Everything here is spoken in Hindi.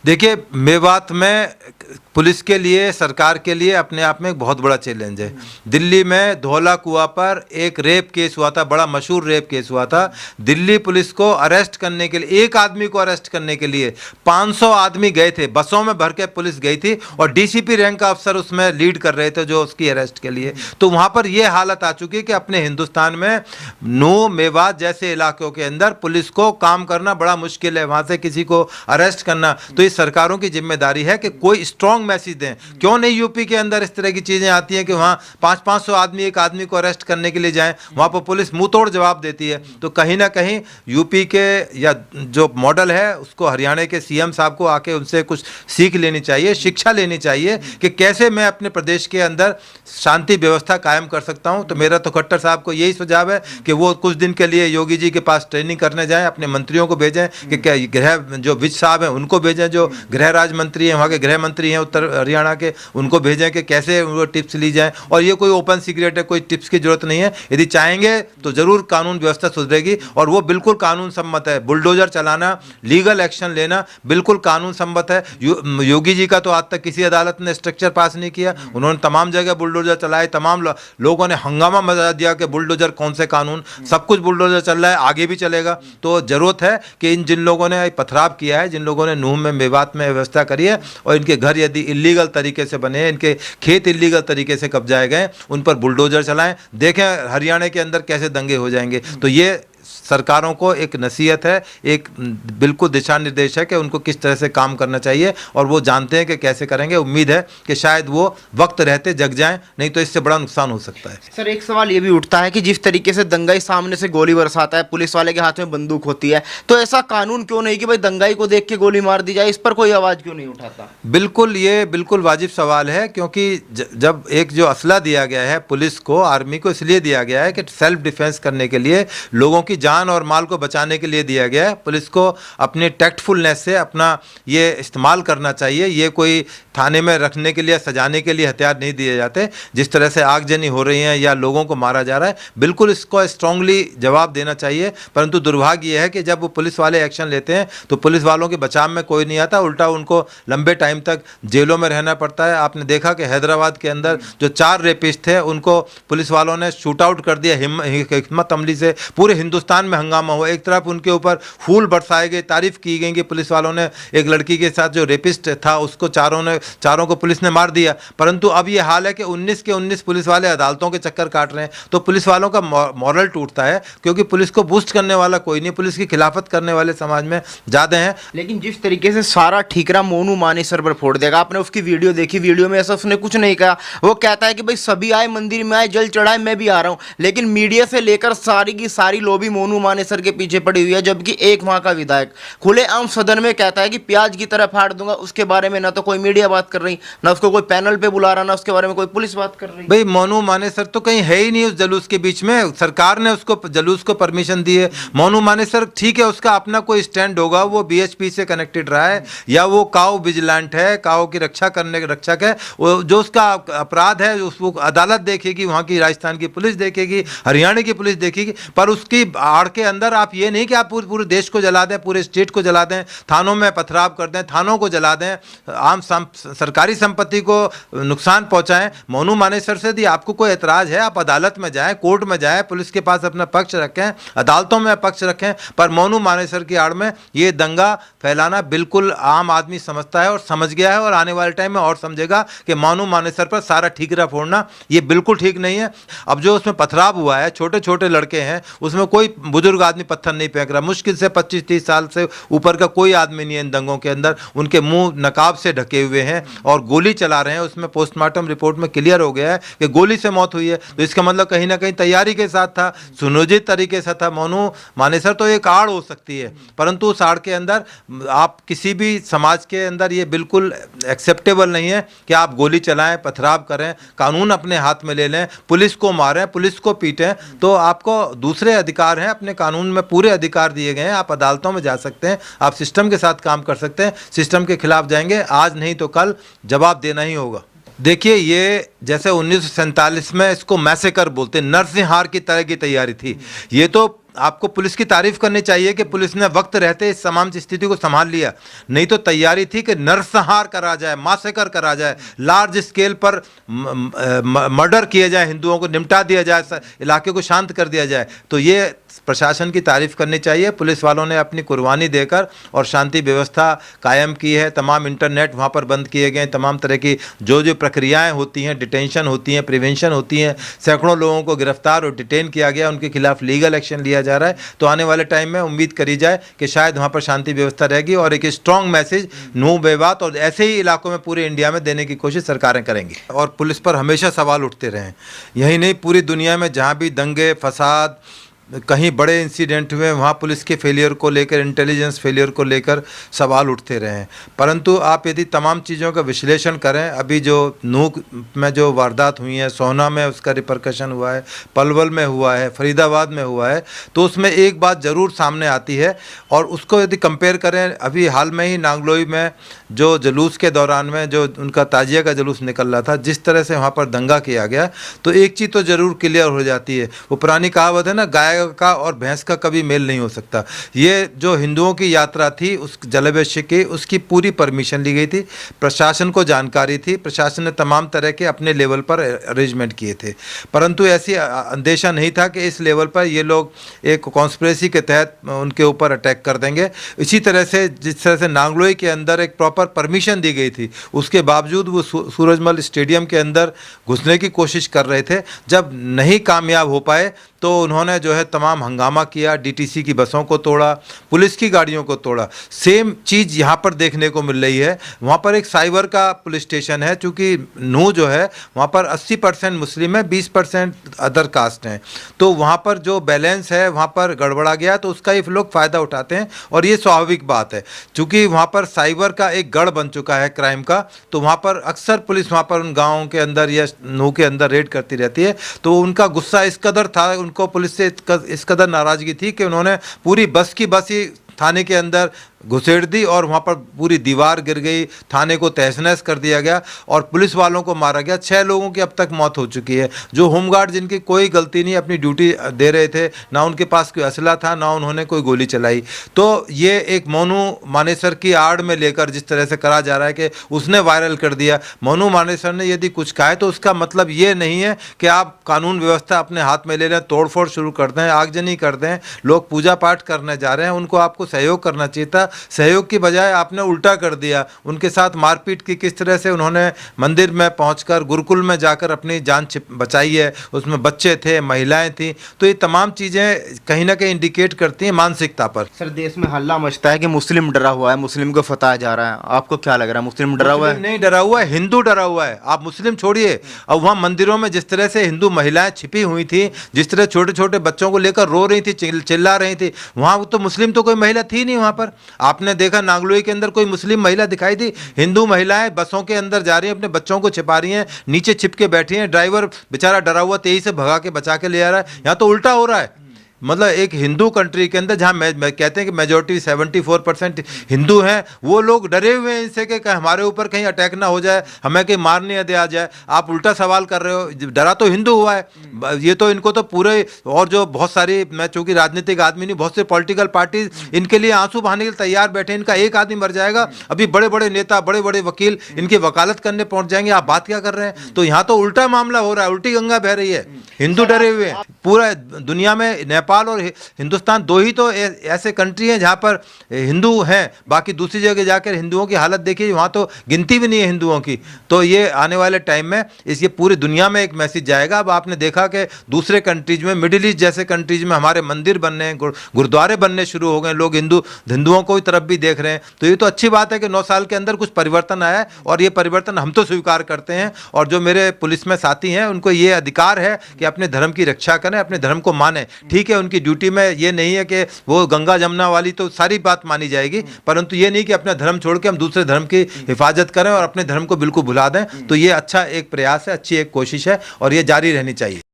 देखिए, मेवात में पुलिस के लिए, सरकार के लिए अपने आप में एक बहुत बड़ा चैलेंज है। दिल्ली में धौला कुआं पर एक रेप केस हुआ था, बड़ा मशहूर रेप केस हुआ था। दिल्ली पुलिस को अरेस्ट करने के लिए, एक आदमी को अरेस्ट करने के लिए 500 आदमी गए थे, बसों में भर के पुलिस गई थी और डीसीपी रैंक का अफसर उसमें लीड कर रहे थे जो उसकी अरेस्ट के लिए। तो वहाँ पर यह हालत आ चुकी है कि अपने हिंदुस्तान में नूह, मेवात जैसे इलाकों के अंदर पुलिस को काम करना बड़ा मुश्किल है, वहाँ से किसी को अरेस्ट करना। तो ये सरकारों की जिम्मेदारी है कि कोई स्ट्रॉन्ग मैसेज दें। क्यों नहीं यूपी के अंदर इस तरह की चीजें आती हैं कि वहां 500-500 आदमी एक आदमी को अरेस्ट करने के लिए जाएं, वहां पर पुलिस मुंह तोड़ जवाब देती है। तो कहीं ना कहीं यूपी के या जो मॉडल है उसको हरियाणा के सीएम साहब को आके उनसे कुछ सीख लेनी चाहिए, शिक्षा लेनी चाहिए कि कैसे मैं अपने प्रदेश के अंदर शांति व्यवस्था कायम कर सकता हूं। तो मेरा तो खट्टर साहब को यही सुझाव है कि वो कुछ दिन के लिए योगी जी के पास ट्रेनिंग करने जाएं, अपने मंत्रियों को भेजें कि क्या गृह जो विज साहब हैं उनको भेजें, जो गृह राज्य मंत्री हैं, वहाँ के गृह मंत्री हैं उत्तर हरियाणा के, उनको भेजें कि कैसे वो टिप्स ली जाएं। और ये कोई ओपन सीक्रेट है, कोई टिप्स की जरूरत नहीं है। यदि चाहेंगे तो जरूर कानून व्यवस्था सुधरेगी और वो बिल्कुल कानून सम्मत है। बुलडोजर चलाना, लीगल एक्शन लेना बिल्कुल कानून सम्मत है। योगी जी का तो आज तक किसी अदालत ने स्ट्रक्चर पास नहीं किया, उन्होंने तमाम जगह बुलडोजर चलाए, तमाम लोगों ने हंगामा मचा दिया कि बुलडोजर कौन से कानून, सब कुछ बुलडोजर चल रहा है, आगे भी चलेगा। तो जरूरत है कि इन जिन लोगों ने पथराव किया है, जिन लोगों ने नूह में, मेवात में व्यवस्था करी है और इनके घर यदि इलीगल तरीके से बने, इनके खेत इलीगल तरीके से कब्जाए गए, उन पर बुलडोजर चलाएं। देखें हरियाणा के अंदर कैसे दंगे हो जाएंगे। तो ये सरकारों को एक नसीहत है, एक बिल्कुल दिशा निर्देश है कि उनको किस तरह से काम करना चाहिए और वो जानते हैं कि कैसे करेंगे। उम्मीद है कि शायद वो वक्त रहते जग जाएं, नहीं तो इससे बड़ा नुकसान हो सकता है। सर, एक सवाल ये भी उठता है कि जिस तरीके से दंगाई सामने से गोली बरसाता है, पुलिस वाले के हाथ में बंदूक होती है, तो ऐसा कानून क्यों नहीं कि भाई दंगाई को देख के गोली मार दी जाए? इस पर कोई आवाज़ क्यों नहीं उठाता? बिल्कुल, ये बिल्कुल वाजिब सवाल है, क्योंकि जब एक जो असला दिया गया है पुलिस को, आर्मी को, इसलिए दिया गया है कि सेल्फ डिफेंस करने के लिए, लोगों की जान और माल को बचाने के लिए दिया गया है। पुलिस को अपने टैक्टफुलनेस से अपना ये इस्तेमाल करना चाहिए। ये कोई थाने में रखने के लिए, सजाने के लिए हथियार नहीं दिए जाते। जिस तरह से आगजनी हो रही है या लोगों को मारा जा रहा है, बिल्कुल इसको स्ट्रांगली जवाब देना चाहिए। परंतु दुर्भाग्य यह है कि जब वो पुलिस वाले एक्शन लेते हैं तो पुलिस वालों के बचाव में कोई नहीं आता, उल्टा उनको लंबे टाइम तक जेलों में रहना पड़ता है। आपने देखा कि हैदराबाद के अंदर जो 4 रेपिस्ट थे उनको पुलिस वालों ने शूट आउट कर दिया हिम्मत अमली से। पूरे हिंदुस्तान में हंगामा हुआ, एक तरफ उनके ऊपर फूल बरसाए गए, तारीफ की गई कि पुलिस वालों ने एक लड़की के साथ जो रेपिस्ट था उसको चारों को पुलिस ने मार दिया। परंतु अब ये हाल है कि 19 के 19 पुलिस वाले अदालतों के चक्कर काट रहे हैं। तो पुलिस वालों का मॉरल टूटता है, क्योंकि पुलिस को बूस्ट करने वाला कोई नहीं, पुलिस की खिलाफत करने वाले समाज में ज़्यादा हैं। लेकिन जिस तरीके से सारा ठीकरा मोनू मानेसर पर फोड़ देगा, आपने उसकी वीडियो देखी, वीडियो में ऐसा उसने कुछ नहीं कहा। वो कहता है कि भाई सभी आए, मंदिर में आए, जल चढ़ाए, मैं भी आ रहा हूँ। लेकिन मीडिया से लेकर सारी की सारी लॉबी मोनू मानेसर के पीछे पड़ी हुई है, जबकि एक वहां का विधायक खुलेआम सदन में कहता है कि प्याज की तरह फाड़ दूंगा। उसके बारे में ना तो कोई मीडिया बात कर रही, ना उसको कोई पैनल पे बुला रहा, ना उसके बारे में कोई पुलिस बात कर रही। भाई मोनू मानेसर तो कहीं है ही नहीं उस जलूस के बीच में, सरकार ने उसको जलूस को परमिशन दी है। मोनू मानेसर ठीक है, उसका अपना कोई स्टैंड होगा, वो बीएचपी से कनेक्टेड रहा है या वो काऊ विजिलेंट है, काऊ की रक्षा करने का रक्षक है। वो जो उसका अपराध है उसको अदालत देखेगी, वहाँ की राजस्थान की पुलिस देखेगी, हरियाणा की पुलिस देखेगी। पर उसकी आड़ के अंदर आप ये नहीं कि आप पूरे देश को जला दें, पूरे स्टेट को जला दें, थानों में पथराव कर दें, थानों को जला दें, आम सरकारी संपत्ति को नुकसान पहुंचाएं। मोनू मानेसर से यदि आपको कोई एतराज है, आप अदालत में जाएं, कोर्ट में जाएं, पुलिस के पास अपना पक्ष रखें, अदालतों में पक्ष रखें। पर मोनू मानेसर की आड़ में ये दंगा फैलाना बिल्कुल आम आदमी समझता है और समझ गया है, और आने वाले टाइम में और समझेगा कि मोनू मानेसर पर सारा ठीकरा फोड़ना ये बिल्कुल ठीक नहीं है। अब जो उसमें पथराव हुआ है, छोटे छोटे लड़के हैं, उसमें कोई बुजुर्ग आदमी पत्थर नहीं फेंक रहा। मुश्किल से 25-30 साल से ऊपर का कोई आदमी नहीं है इन दंगों के अंदर। उनके मुंह नकाब से ढके हुए हैं और गोली चला रहे हैं। उसमें पोस्टमार्टम रिपोर्ट में क्लियर हो गया है कि गोली से मौत हुई है। तो इसका मतलब कहीं ना कहीं तैयारी के साथ था, सुनियोजित तरीके से था। मोनू मानेसर तो एक आड़ हो सकती है, परंतु उस आड़ के अंदर आप किसी भी समाज के अंदर ये बिल्कुल एक्सेप्टेबल नहीं है कि आप गोली चलाएं, पथराव करें, कानून अपने हाथ में ले लें, पुलिस को मारें, पुलिस को पीटें। तो आपको दूसरे अधिकार हैं, अपने कानून में पूरे अधिकार दिए गए हैं। आप अदालतों में जा सकते हैं, आप सिस्टम के साथ काम कर सकते हैं, सिस्टम के खिलाफ जाएंगे, आज नहीं तो कल जवाब देना ही होगा। देखिए, ये जैसे 1947 में इसको मैसेकर बोलते हैं, नरसंहार की तरह की तैयारी थी। ये तो आपको पुलिस की तारीफ करनी चाहिए कि पुलिस ने वक्त रहते इस तमाम स्थिति को संभाल लिया। नहीं तो तैयारी थी कि नरसंहार करा जाए, मासेकर करा जाए, लार्ज स्केल पर मर्डर किया जाए, हिंदुओं को निपटा दिया जाए, इलाके को शांत कर दिया जाए। तो ये प्रशासन की तारीफ करनी चाहिए। पुलिस वालों ने अपनी कुर्बानी देकर और शांति व्यवस्था कायम की है। तमाम इंटरनेट वहाँ पर बंद किए गए, तमाम तरह की जो प्रक्रियाएं होती हैं, डिटेंशन होती हैं, प्रिवेंशन होती हैं, सैकड़ों लोगों को गिरफ्तार और डिटेन किया गया, उनके खिलाफ लीगल एक्शन लिया जा रहा है। तो आने वाले टाइम में उम्मीद करी जाए कि शायद वहाँ पर शांति व्यवस्था रहेगी और एक स्ट्रॉन्ग मैसेज नो बेबात और ऐसे ही इलाकों में पूरे इंडिया में देने की कोशिश सरकारें करेंगी। और पुलिस पर हमेशा सवाल उठते रहे, यही नहीं पूरी दुनिया में जहाँ भी दंगे फसाद कहीं बड़े इंसिडेंट हुए वहाँ पुलिस के फेलियर को लेकर, इंटेलिजेंस फेलियर को लेकर सवाल उठते रहे हैं। परंतु आप यदि तमाम चीज़ों का विश्लेषण करें, अभी जो नूक में जो वारदात हुई है, सोहना में उसका रिपरकशन हुआ है, पलवल में हुआ है, फरीदाबाद में हुआ है, तो उसमें एक बात ज़रूर सामने आती है और उसको यदि कंपेयर करें, अभी हाल में ही नांगलोई में जो जुलूस के दौरान में जो उनका ताजिया का जुलूस निकल रहा था, जिस तरह से वहाँ पर दंगा किया गया, तो एक चीज़ तो ज़रूर क्लियर हो जाती है। वो पुरानी कहावत है ना, गाय का और भैंस का कभी मेल नहीं हो सकता। ये जो हिंदुओं की यात्रा थी उस जलवेश्य की, उसकी पूरी परमिशन ली गई थी, प्रशासन को जानकारी थी, प्रशासन ने तमाम तरह के अपने लेवल पर अरेंजमेंट किए थे। परंतु ऐसी अंदेशा नहीं था कि इस लेवल पर ये लोग एक कॉन्स्पिरेसी के तहत उनके ऊपर अटैक कर देंगे। इसी तरह से जिस तरह से नांगलोई के अंदर एक प्रॉपर परमिशन दी गई थी, उसके बावजूद वो सूरजमल स्टेडियम के अंदर घुसने की कोशिश कर रहे थे। जब नहीं कामयाब हो पाए तो उन्होंने जो है तमाम हंगामा किया, डीटीसी की बसों को तोड़ा, पुलिस की गाड़ियों को तोड़ा। सेम चीज़ यहाँ पर देखने को मिल रही है। वहाँ पर एक साइबर का पुलिस स्टेशन है, चूँकि नू जो है वहाँ पर 80% मुस्लिम है, 20% अदर कास्ट हैं, तो वहाँ पर जो बैलेंस है वहाँ पर गड़बड़ा गया, तो उसका ये लोग फ़ायदा उठाते हैं और ये स्वाभाविक बात है। चूँकि वहाँ पर साइबर का एक गढ़ बन चुका है क्राइम का, तो वहाँ पर अक्सर पुलिस वहाँ पर उन गाँवों के अंदर या नू के अंदर रेड करती रहती है। तो उनका गुस्सा इस कदर था, को पुलिस से इस कदर नाराजगी थी कि उन्होंने पूरी बस की बस ही थाने के अंदर घुसेड़ दी और वहाँ पर पूरी दीवार गिर गई, थाने को तहस नहस कर दिया गया और पुलिस वालों को मारा गया। 6 लोगों की अब तक मौत हो चुकी है, जो होमगार्ड जिनकी कोई गलती नहीं, अपनी ड्यूटी दे रहे थे, ना उनके पास कोई असला था, ना उन्होंने कोई गोली चलाई। तो ये एक मोनू मानेसर की आड़ में लेकर जिस तरह से करा जा रहा है कि उसने वायरल कर दिया। मोनू मानेसर ने यदि कुछ कहा है तो उसका मतलब ये नहीं है कि आप कानून व्यवस्था अपने हाथ में ले लें, तोड़फोड़ शुरू कर दें, आगजनी कर दें। लोग पूजा पाठ करने जा रहे हैं, उनको आपको सहयोग करना चाहिए था। सहयोग की बजाय आपने उल्टा कर दिया। उनके साथ मारपीट की, किस तरह से उन्होंने मंदिर में पहुंचकर गुरुकुल में जाकर अपनी जान बचाई है, उसमें बच्चे थे, महिलाएं थी। तो ये तमाम चीज़ें कहीं ना कहीं इंडिकेट करती हैं मानसिकता पर। सर, देश में हल्ला मचता है कि मुस्लिम डरा हुआ है, मुस्लिम को फताया जा रहा है, आपको क्या लग रहा है? मुस्लिम डरा हुआ है? नहीं डरा हुआ है, हिंदू डरा हुआ है। आप मुस्लिम छोड़िए, अब वहाँ मंदिरों में जिस तरह से हिंदू महिलाएं छिपी हुई थी, जिस तरह छोटे छोटे बच्चों को लेकर रो रही थी, चिल्ला रही थी, वहाँ तो मुस्लिम तो कोई महिला थी नहीं। वहाँ पर आपने देखा नांगलोई के अंदर कोई मुस्लिम महिला दिखाई थी? हिंदू महिलाएं बसों के अंदर जा रही हैं, अपने बच्चों को छिपा रही हैं, नीचे छिप के बैठी हैं, ड्राइवर बेचारा डरा हुआ तेजी से भगा के बचा के ले आ रहा है। यहाँ तो उल्टा हो रहा है। मतलब एक हिंदू कंट्री के अंदर जहाँ मैं कहते हैं कि मेजोरिटी 74% हिंदू हैं, वो लोग डरे हुए हैं इनसे कि हमारे ऊपर कहीं अटैक ना हो जाए, हमें कहीं मारने आ जाए। आप उल्टा सवाल कर रहे हो। डरा तो हिंदू हुआ है। ये तो इनको तो पूरे, और जो बहुत सारी, मैं चूँकि राजनीतिक आदमी नहीं, बहुत से पॉलिटिकल पार्टी इनके लिए आंसू बहाने के लिए तैयार बैठे। इनका एक आदमी मर जाएगा, अभी बड़े बड़े नेता, बड़े बड़े वकील इनकी वकालत करने पहुंच जाएंगे। आप बात क्या कर रहे हैं? तो यहाँ तो उल्टा मामला हो रहा है, उल्टी गंगा बह रही है। हिंदू डरे हुए हैं। पूरा दुनिया में नेपाल और हिंदुस्तान दो ही तो ऐसे कंट्री हैं जहाँ पर हिंदू हैं। बाकी दूसरी जगह जाकर हिंदुओं की हालत देखिए, वहाँ तो गिनती भी नहीं है हिंदुओं की। तो ये आने वाले टाइम में ये पूरी दुनिया में एक मैसेज जाएगा। अब आपने देखा कि दूसरे कंट्रीज में, मिडिल ईस्ट जैसे कंट्रीज में हमारे मंदिर बनने, गुरुद्वारे बनने शुरू हो गए, लोग हिंदुओं को तरफ भी देख रहे हैं। तो ये तो अच्छी बात है कि 9 साल के अंदर कुछ परिवर्तन आया है और ये परिवर्तन हम तो स्वीकार करते हैं। और जो मेरे पुलिस में साथी हैं, उनको ये अधिकार है कि अपने धर्म की रक्षा करें, अपने धर्म को मानें। ठीक है, उनकी ड्यूटी में ये नहीं है कि वो गंगा जमुना वाली तो सारी बात मानी जाएगी, परंतु ये नहीं कि अपना धर्म छोड़ के हम दूसरे धर्म की हिफाजत करें और अपने धर्म को बिल्कुल भुला दें। तो ये अच्छा एक प्रयास है, अच्छी एक कोशिश है और ये जारी रहनी चाहिए।